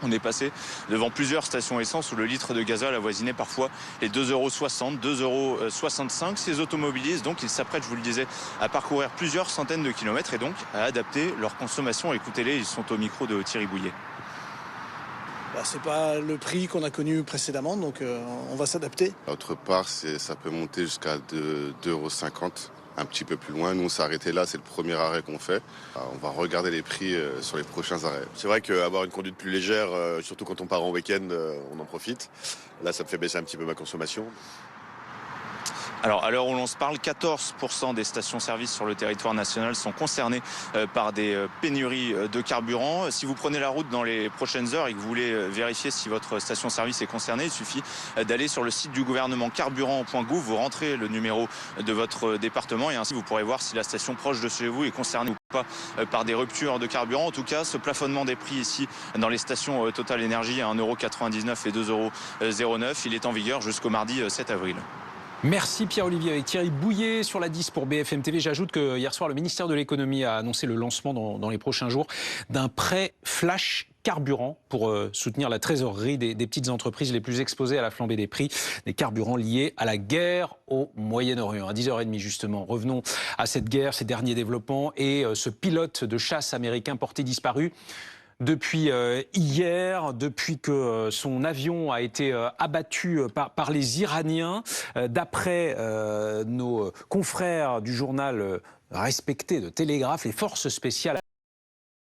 On est passé devant plusieurs stations essence où le litre de gasoil avoisinait parfois les 2,60 €, 2,65 €. Ces automobilistes, donc, ils s'apprêtent, je vous le disais, à parcourir plusieurs centaines de kilomètres et donc à adapter leur consommation. Écoutez-les, ils sont au micro de Thierry Bouillet. C'est pas le prix qu'on a connu précédemment, donc on va s'adapter. Autre part, ça peut monter jusqu'à 2,50 €. Un petit peu plus loin, nous on s'est arrêté là, c'est le premier arrêt qu'on fait. On va regarder les prix sur les prochains arrêts. C'est vrai qu'avoir une conduite plus légère, surtout quand on part en week-end, on en profite. Là, ça me fait baisser un petit peu ma consommation. Alors, à l'heure où l'on se parle, 14% des stations-service sur le territoire national sont concernées par des pénuries de carburant. Si vous prenez la route dans les prochaines heures et que vous voulez vérifier si votre station-service est concernée, il suffit d'aller sur le site du gouvernement carburant.gouv, vous rentrez le numéro de votre département et ainsi vous pourrez voir si la station proche de chez vous est concernée ou pas par des ruptures de carburant. En tout cas, ce plafonnement des prix ici dans les stations Total Énergie à 1,99 € et 2,09 €, il est en vigueur jusqu'au mardi 7 avril. Merci Pierre-Olivier avec Thierry Bouillet sur la 10 pour BFM TV. J'ajoute que hier soir, le ministère de l'économie a annoncé le lancement dans les prochains jours d'un prêt flash carburant pour soutenir la trésorerie des petites entreprises les plus exposées à la flambée des prix des carburants liés à la guerre au Moyen-Orient. À 10h30 justement, revenons à cette guerre, ces derniers développements et ce pilote de chasse américain porté disparu. Depuis hier, depuis que son avion a été abattu par les Iraniens, d'après nos confrères du journal respecté de Télégraphe, les forces spéciales